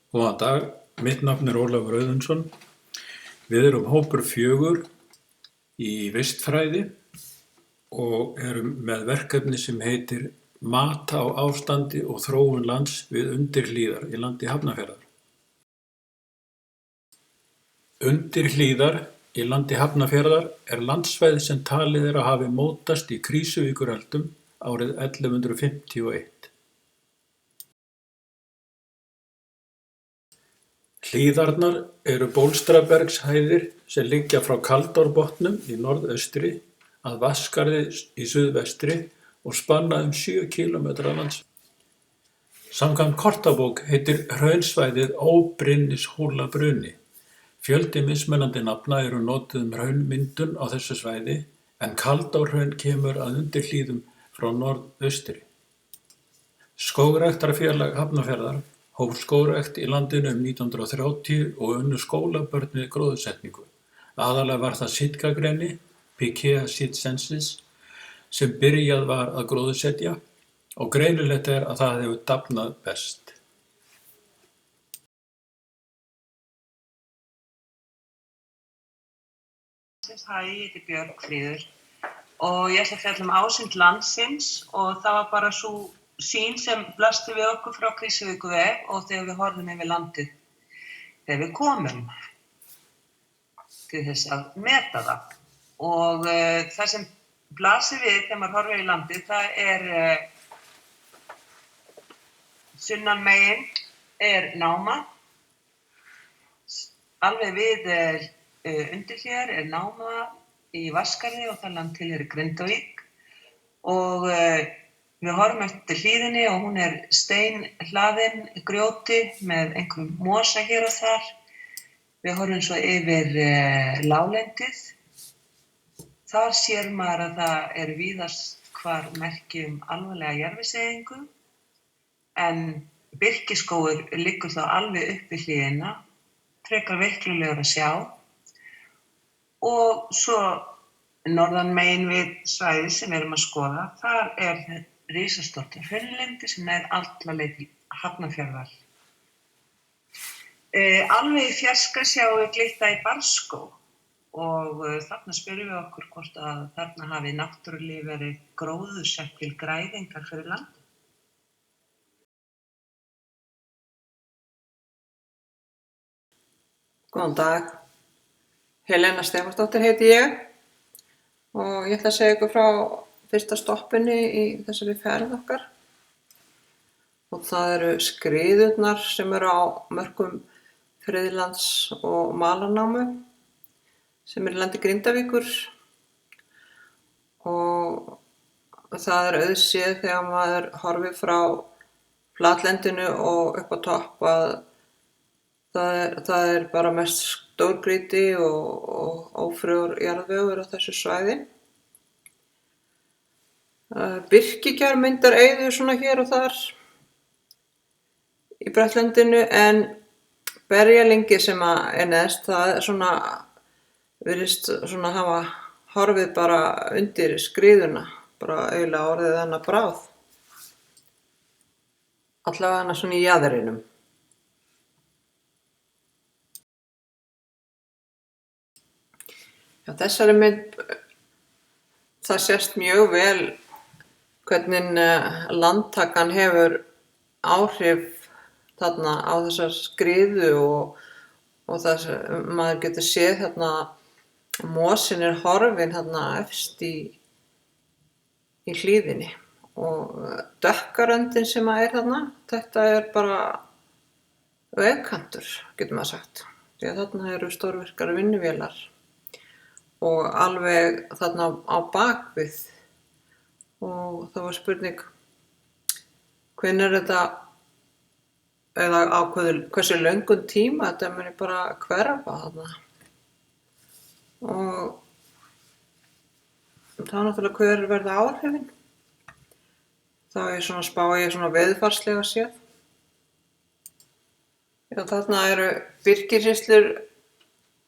Góðan dag, mitt nafn Ólafur Auðunsson. Við erum hópur 4 í vistfræði og erum með verkefni sem heitir Mat á ástandi og þróun lands við undirhlíðar í landi Hafnarfjarðar. Undirhlíðar í landi Hafnarfjarðar er landsvæði sem talið er að hafi mótast í Krýsuvíkuröldum árið 1151. Hlíðarnar eru bólstrabergshæðir sem liggja frá Kaldárbotnum í norðaustri að Vatnsskarði í suðvestri og spanna 7 kílómetra landsvæði. Samkvæmt kortabók heitir hraunsvæðið Óbrynnishólabruni. Fjöldi mismunandi nafna eru notuð hraunmyndun á þessu svæði en Kaldárhraun kemur að undirhlíðum frá norðaustri. Skógræktarfélag Hafnarfjarðar hóf skógrækt í landinu 1930 og unnu skólabörn við gróðursetningu. Aðallega var það sitkagreni, Pikea sitsensis, sem byrjað var að gróðursetja og greinilegt er að það hefur dafnað best. Hæ, ég heiti Björgfríður og ég ætla að fjalla ásýnd landsins og það var bara sú sýn sem blasti við okkur frá Krýsuvíkurveg og þegar við horfðum yfir landið þegar við komum til þess að meta það. Og það sem blasir við þegar maður horfir í landið, það er sunnan megin er náma, alveg við undirhlíðar er náma í Vatnsskarði og það land tilheyrir Grindavík og við horfum eftir hlíðinni og hún er steinhlaðin grjóti með einhverjum mosa hér og þar. Við horfum svo yfir láglendið. Þar sér maður að það er víðast hvar merki alvarlega jarðvegseyðingu en birkiskógur liggur þá alveg upp við hlíðina, frekar veiklulegur að sjá. Og svo norðan megin við svæðið sem við erum að skoða, þar er risastórt hraunlendi sem nær alla leið til Hafnarfjarðar. Alveg í fjarska sjáum við glitta í barrskóg og þarna spyrjum við okkur hvort að þarna hafi náttúrulíf verið gróðursett til græðingar fyrir landið. Góðan dag. Helena Stefánsdóttir heiti ég og ég ætla að segja ykkur frá fyrsta stoppinu í þessari ferð okkar. Og það eru skriðurnar sem eru á mörkum friðlands og malarnámu sem er í landi Grindavíkur og það er auðséð þegar maður horfir frá flatlendinu og upp á topp að það er bara mest stórgrýti og ófrjór jarðvegur á þessu svæði. Birkigjár myndar eyður svona hér og þar í brettlendinu en berjalyngið sem er neðst, það er svona, virðist svona hafa horfið bara undir skriðuna, bara eiginlega orðið hennar bráð. Allavega hennar svona í jaðrinum. Já, þessari mynd, það sést mjög vel hvernig landtakan hefur áhrif þarna á þessar skriðu og það maður getur séð þarna mosin er horfin þarna efst í hlíðinni og dökkaröndin sem er þarna, þetta er bara vegkantur, getur maður sagt. Því að þarna eru stórvirkar vinnuvélar og alveg þarna á bakvið og það var spurning hvenær er þetta eða á hversu löngum tíma þetta muni bara hverfa þarna. Og það er náttúrulega hver verða áhrifin. Þá er svona spá ég svona veðurfarslega séð. Já, þarna eru birkishríslur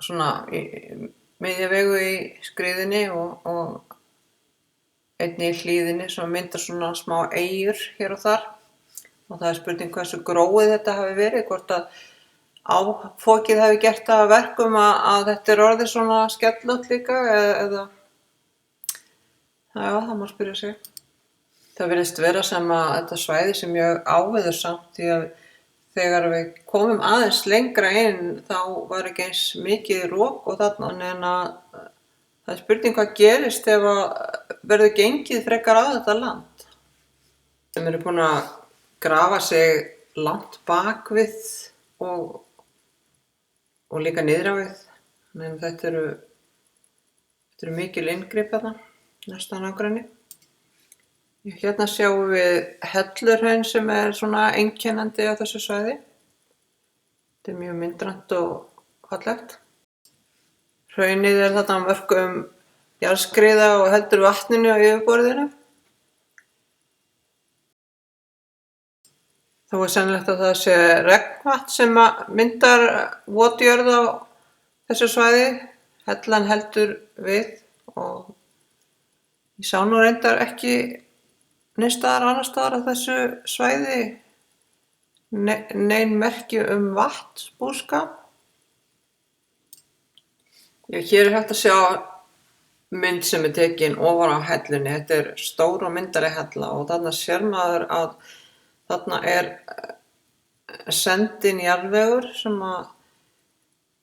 svona í miðja vegu í skriðunni og einnig í hlíðinni sem myndar svona smá eyjur hér og þar. og það spurning hversu gróið þetta hafi verið, hvort að áfokið hafi gert það að verkum að þetta orðið svona skellótt líka eða já, það má spyrja sig. Það virðist vera sem að þetta svæði sé mjög áveðursamt því að þegar við komum aðeins lengra inn þá var ekki eins mikið rok og þarna en að það spurning hvað gerist ef að verður gengið frekar á þetta land. Þeim eru búin að grafa sig langt bak við og líka niður á við. En þetta eru mikil inngrip þarna, næsta nágrenni. Hérna sjáum við Hellurhraun sem svona einkennandi á þessu svæði. Þetta mjög myndrænt og fallegt. Hraunið þarna á mörkum jarðskriða og heldur vatninu á yfirborðinu. Þó sennilegt að það sé regnvatn sem myndar votjörð á þessu svæði. Hellan heldur við og ég sá nú reyndar ekki neins staðar annars staðar á þessu svæði nein merki vatnsbúskap. Já, hér hægt að sjá mynd sem tekin ofan á hellunni. Þetta stór og myndarleg hella og þarna sér maður að þarna sendin jarðvegur sem að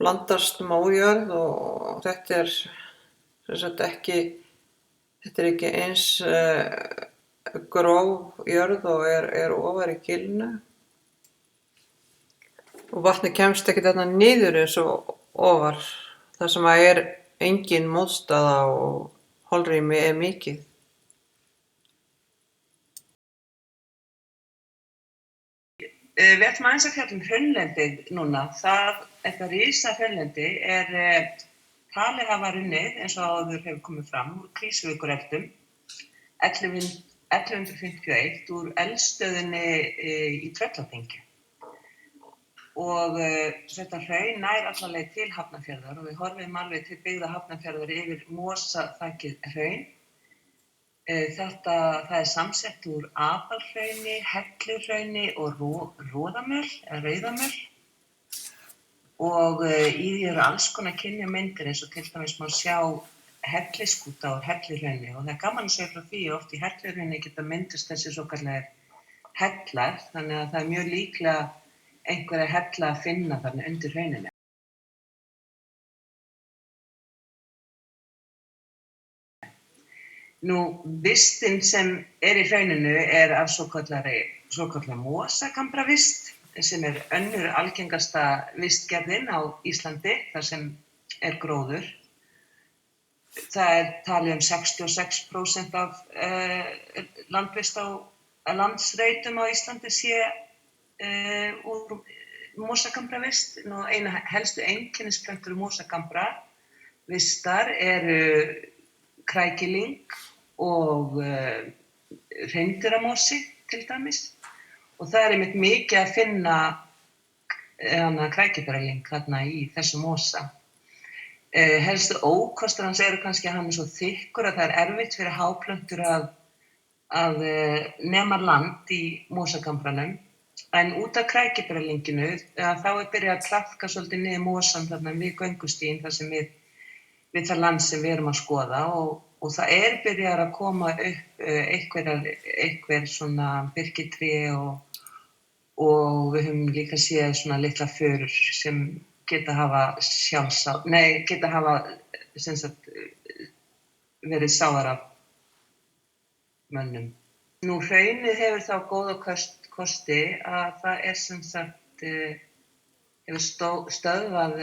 blandast mójörð og þetta ekki eins gróf jörð og ofar í gilinu. Og vatnið kemst ekki þarna niður eins og ofar. Það sem engin mótstaða og holrými mikið. Við ætlum aðeins að fjalla hraunlendið núna. Þetta risa hraunlendi talið hafa runnið, eins og áður hefur komið fram, úr Krýsuvíkureldum 1151 úr eldstöðinni í Trölladyngju. Og þetta hraun nær alla leið til Hafnarfjarðar og við horfum alveg til byggða Hafnarfjarðar yfir mosaþakið hraun. Það samsett úr apalhrauni, hellurhrauni og roðamöl eða rauðamöl. Og í því eru alls konar kynjamyndir eins og til dæmis má sjá helliskúta úr hellurhrauni og það gaman að segja frá því að oft í hellurhrauni geta myndast þessi svokallaðir hellar, þannig að það mjög líklega einhverja hella að finna þarna undir hrauninu. Vistin sem í hrauninu af svokallað mosakambravist sem önnur algengasta vistgerðin á Íslandi þar sem gróður. Það talið 66% af landvist á landsreitum á Íslandi sé úr mosakambravist. Eina helstu einkennisplöntur mosakambраvistar eru krækiling og hreindýramosi til dæmis. Og það einmitt mikið að finna krækiberjalyng þarna í þessum mosa. Helstu ókostur hans eru kannski að hann svo þykkur að það erfitt fyrir háplöntur að nema land í mosakambranum. En út af krækiberjalynginu þá byrjað að traðka svolítið niður mosann þarna við göngustíginn þar sem við það land sem við erum að skoða og það byrjað að koma upp einhver svona birkitré og við höfum líka séð svona litla förur sem geta hafa verið sáðar af mönnum. Hraunið hefur þá góða kosti að það sem sagt hefur stöðvað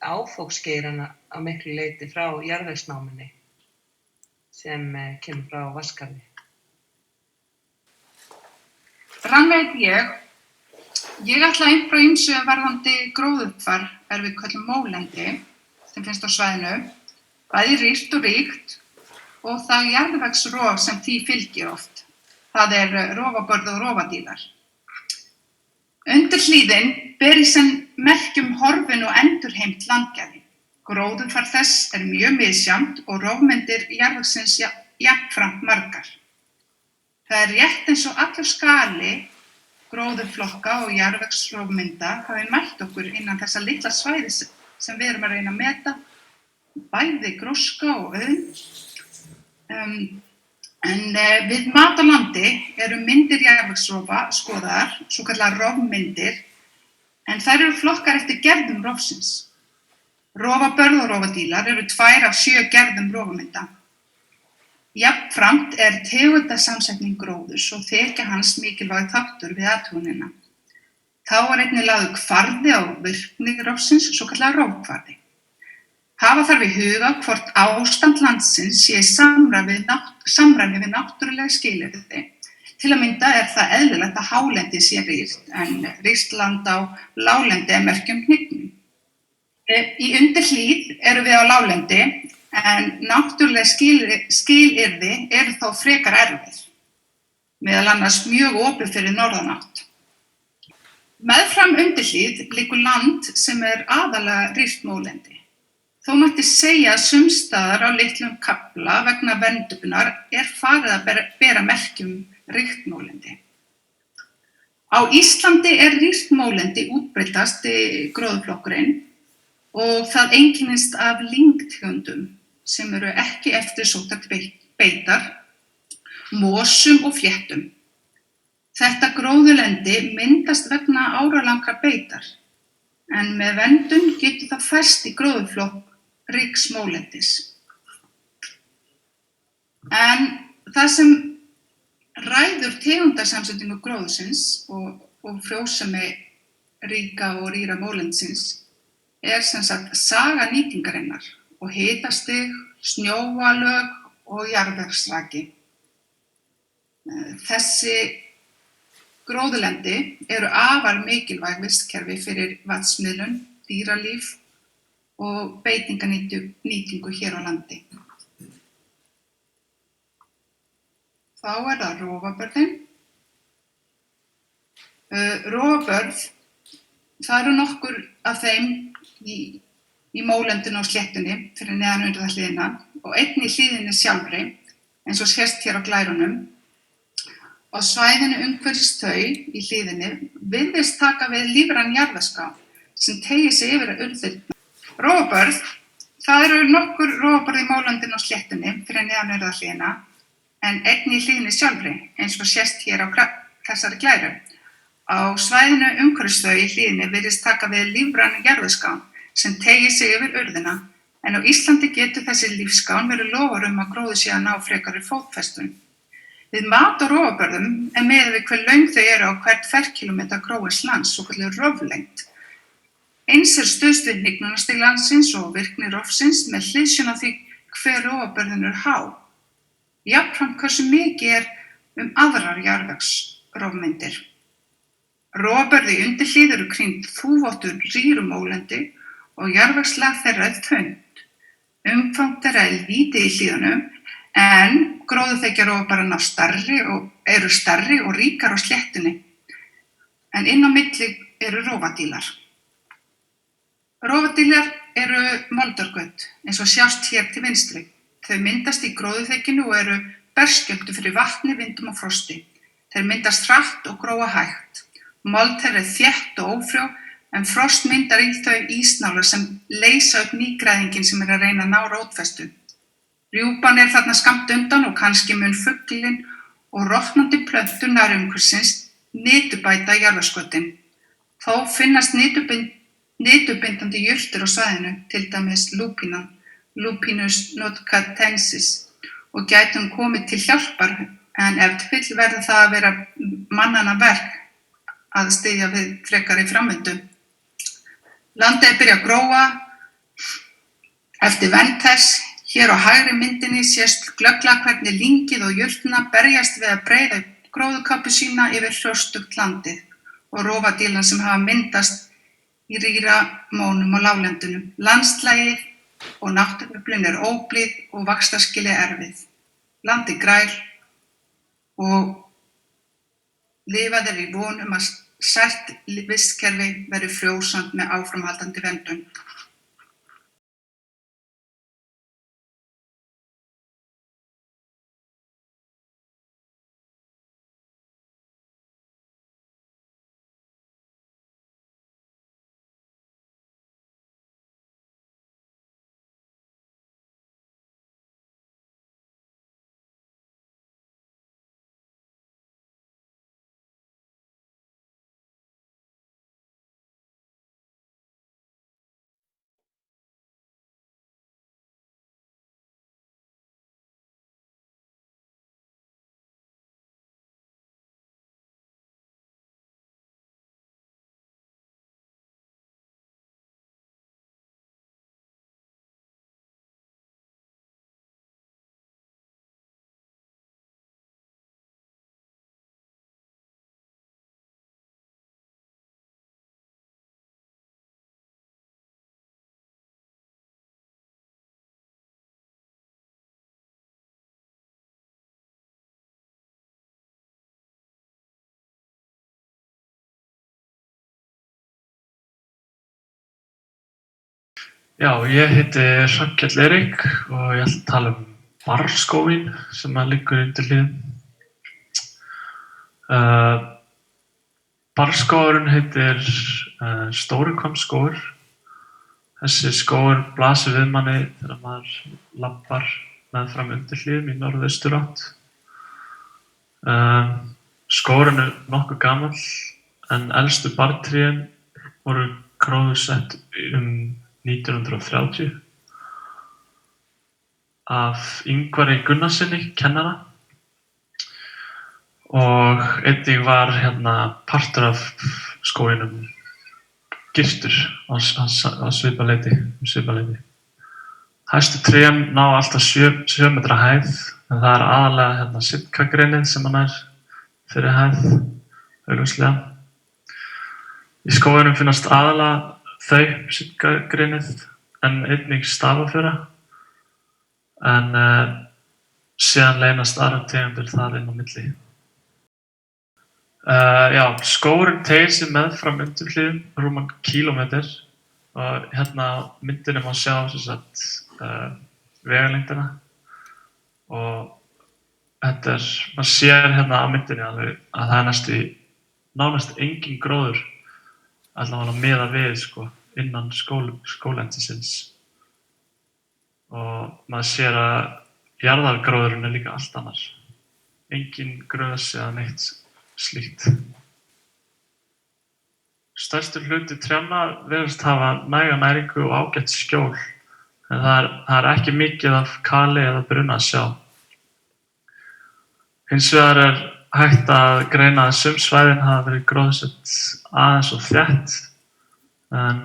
áfoksgeirana á miklu leyti frá jarðvegsnámunni sem kemur frá Vatnsskarði. Rannveig ég ætla inn frá ýmsu varðandi gróðuppfar við köllum mólendi sem finnst á svæðinu, bæði rýrt og ríkt og það jarðvegsrof sem því fylgir oft. Það rofabörð og rofadílar. Undir hlíðin ber í senn merkjum horfin og endurheimt landgæði. Gróðurfar þess mjög misjafnt og rofmyndir jarðvegsins jafnframt margar. Það rétt eins og allur skali gróðurflokka og jarðvegsrofmynda hafi mætt okkur innan þessa litla svæðis sem við erum að reyna að meta, bæði gróska og auðn. Við mat á landi eru myndir jarðvegsrofa skoðaðar, svokallaðar rofmyndir, en þær eru flokkar eftir gerðum rofsins. Rofabörð og rofadílar eru 2 af 7 gerðum rofamynda. Jafnframt tegundasamsetning gróðurs og þekja hans mikilvægur þáttur við athugunina. Þá var einnig lagður kvarði á virkni rofsins, svokallaður rofkvarði. Hafa þarf í huga hvort ástand landsins sé í samræmi við náttúruleg skilyrði. Til að mynda það eðlilegt að hálendi sé rýrt, en rýrt land á láglendi merki hnignun. Í undirhlíð erum við á láglendi, en náttúruleg skilyrði eru þó frekar erfið, meðal annars mjög opið fyrir norðanátt. Meðfram undirhlíð liggur land sem aðallega rýrt mólendi. Þó mætti segja að sums staðar á litlum kafla vegna verndunar farið að bera merki rýrt mólendi. Á Íslandi rýrt mólendi útbreiddasti gróðurflokkurinn og það einkennist af lyngtegundum sem eru ekki eftirsóttar beitar, mosum og fléttum. Þetta gróðurlendi myndast vegna áralangra beitar, en með verndun getur það færst í gróðurflokk ríks mólendis. En það sem ræður tegundasamsetningu gróðursins og frjósemi ríka og rýra mólendsins sem sagt saga nýtingarinnar og hitastig, snjóalög og jarðvegsraki. Þessi gróðurlendi eru afar mikilvæg vistkerfi fyrir vatnsmiðlun, dýralíf og beitinganýtingu hér á landi. Þá það rofabörðin. Rofabörð, það eru nokkur af þeim í mólendinu og sléttunni fyrir neðan undir það hliðina og einn í hlíðinni sjálfri, eins og sést hér á glærunum. Á svæðinu umhverfis þau í hlíðinni virðist taka við lífræn jarðvegsská sem teygir sig yfir urðirnar. Rofabörð, það eru nokkur rofabörð í mólendinu og sléttunni fyrir neðan undir það hliðina, en einn í hlíðinni sjálfri, eins og sést hér á þessari glæru. Á svæðinu umhverfis þau í hlíðinni virðist taka við lífræn jarðvegsská sem teygir sig yfir urðina, en á Íslandi getur þessi lífskán verið loforð að gróður sé að ná frekari fótfestu. Við mat á rofabörðum miðað við hve löng þau eru á hvern ferkílómetra gróins lands, svokölluð roflengd. Eins stuðst við hnignunarstigs landsins og virkni rofsins með hliðsjón af því hve rofabörðin há. Jafnframt hversu mikið aðrar jarðvegsrofmyndir. Rofabörð í undirhlíð eru kringd þúfóttu rýru mólendi og jarðvegslag þeirra þunnt. Umfang þeirra lítið í hlíðunum, en gróðurþekja rofabarðanna eru stærri og ríkar á sléttunni, en inn á milli eru rofadílar. Rofadílar eru moldárgöt, eins og sjást hér til vinstri. Þau myndast í gróðurþekjunni og eru berskjöldu fyrir vatni, vindum og frosti. Þeir myndast hratt og gróa hægt. Mold þeirra þétt og ófrjó, en frost myndar í þau ísnálar sem leysa upp nýgræðingin sem að reyna að ná rótfestu. Rjúpan þarna skammt undan og kannski mun fuglinn og rotnandi plöntur nær umhverfisins nitubæta jarðvegsgötin. Þó finnast nitubindandi jurtir á svæðinu, til dæmis lúpínan, Lupinus nocatensis, og gæti hún komið til hjálpar, en ef til vill verður það að vera mannanna verk að styðja við frekari framvindu. Landið byrja að gróa eftir vernd þess. Hér á hægri myndinni sést glögglega hvernig lyngið og jurtina berjast við að breiða gróðurkápu sína yfir hrjóstrugt landið og rofadílan sem hafa myndast í rýra mónum á láglendinu. Landslagið og náttúruöflin óblíð og vaxtarskilið erfið. Landið grær og lifað í von að sært vistkerfi verði frjósand með áframhaldandi verndun. Já, ég heiti Hrafnkell Eirík og ég ætla að tala barrskóginn sem að liggur undir hlíðum. Barrskógurinn heitir Stórihvammsskógur. Þessi skógur blasir við manni þegar maður labbar meðfram undir hlíðum í norðausturátt. Skógurinn nokkuð gamall en elstu barrtrén voru gróðursett 1930 af Ingvari Gunnarsinni, kennara. Og einnig var partur af skóginum girtur á svipað leyti. Hæstu trén ná alltaf 7 metra hæð, en það er aðalega sitkagrenið sem hann er fyrir hæð, augljóslega. Í skóginum finnast aðalega þau sitkagrenið en einnig stafafura, en síðan leynast aðrar tegundir þar inn á milli. Já, skógurinn teygir sig meðfram undir hlíðum rúman kílómetr og hérna á myndinni má sjá vegalengdina og þetta maður sér hérna á myndinni að það er nánast engin gróður allavega miðað við innan skóglendisins og maður sér að jarðargróðurinn er líka allt annar. Engin grös eða neitt slíkt. Stærstur hluti trjánna virðist hafa næga næringu og ágætt skjól, en það er ekki mikið af kali eða bruna að sjá. Hins vegar er hægt að greina að sum svæðin hafa verið gróðsett aðeins og þétt, en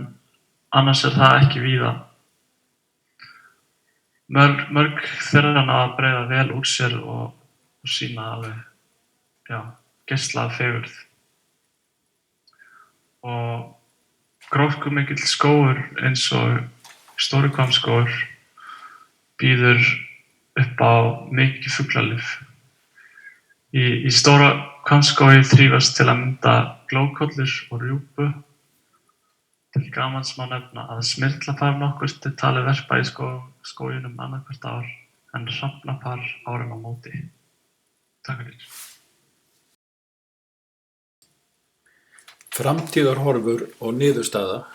annars er það ekki víða. Mörg þeirra ná að breiða vel úr sér og sýna alveg, geislaða fegurð. Og gróskumikill skógur eins og Stórihvammsskógur býður upp á mikið fuglalíf. Í Stórihvammsskógi þrífast til að mynda glókollur og rjúpu. Til gamans má nefna að smyrlapar nokkurt er talið verpa í skóginum annað hvert ár, en hrafnapar árin á móti. Takk fyrir. Framtíðarhorfur og niðurstaða.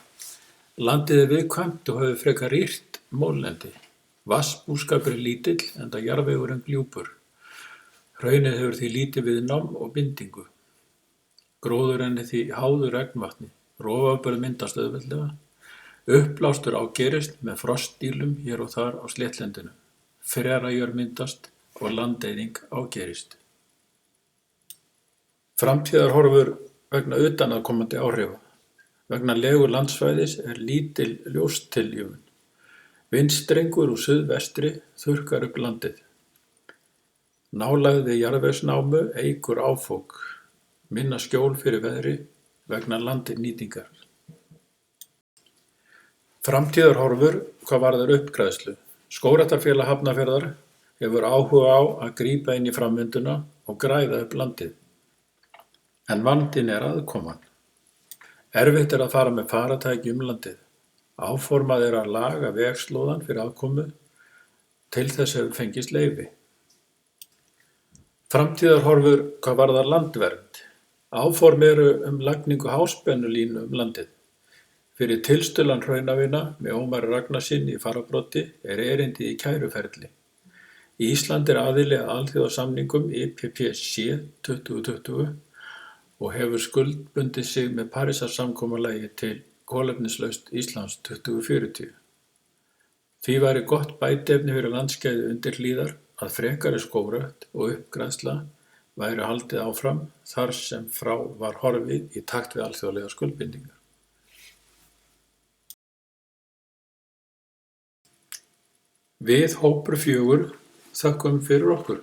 Landið er viðkvæmt og hefur frekar rýrt mólendi. Vatnsbúskapur er lítill enda jarðvegurinn gljúpur. Hraunið hefur því lítið viðnám og bindingu. Gróðurinn er því háður regnvatni. Rofaförð myndast auðveldlega. Uppblástur ágerist með frostdílum hér og þar á sléttlendinu. Frerajör myndast og landeyðing ágerist. Framtíðarhorfur vegna utanaðkomandi áhrifa. Vegna legu landsvæðis er lítil ljóstiljöfun. Vindstrengur úr suðvestri þurrkar upp landið. Nálægð við jarðvegsnámu eykur áfok, minna skjól fyrir veðri vegna landnýtingar. Framtíðarhorfur hvað varðar uppgræðslu. Skógræktarfélag Hafnarfjarðar hefur áhuga á að grípa inn í framvinduna og græða upp landið. En vandinn er aðkoman. Erfitt er að fara með farartæki landið. Áformað er að laga vegslóðan fyrir aðkomu, til þess hefur fengist leyfi. Framtíðarhorfur hvað varðar landvernd. Áform eru lagningu háspennulínu landið. Fyrir tilstuðlan hraunavina með Ómari Ragnarssyni í fararbroddi er erindi í kæruferli. Ísland er aðili að alþjóðasamningum IPPC 2020 og hefur skuldbundið sig með Parísarsamkomulagi til kolefnislaust Íslands 2040. Því væri gott bætiefni fyrir landskeiði undir hlíðar að frekari skógrækt og uppgræðsla væri haldið áfram þar sem frá var horfið í takt við alþjóðlegar skuldbindingar. Við hópur 4 þökkum fyrir okkur.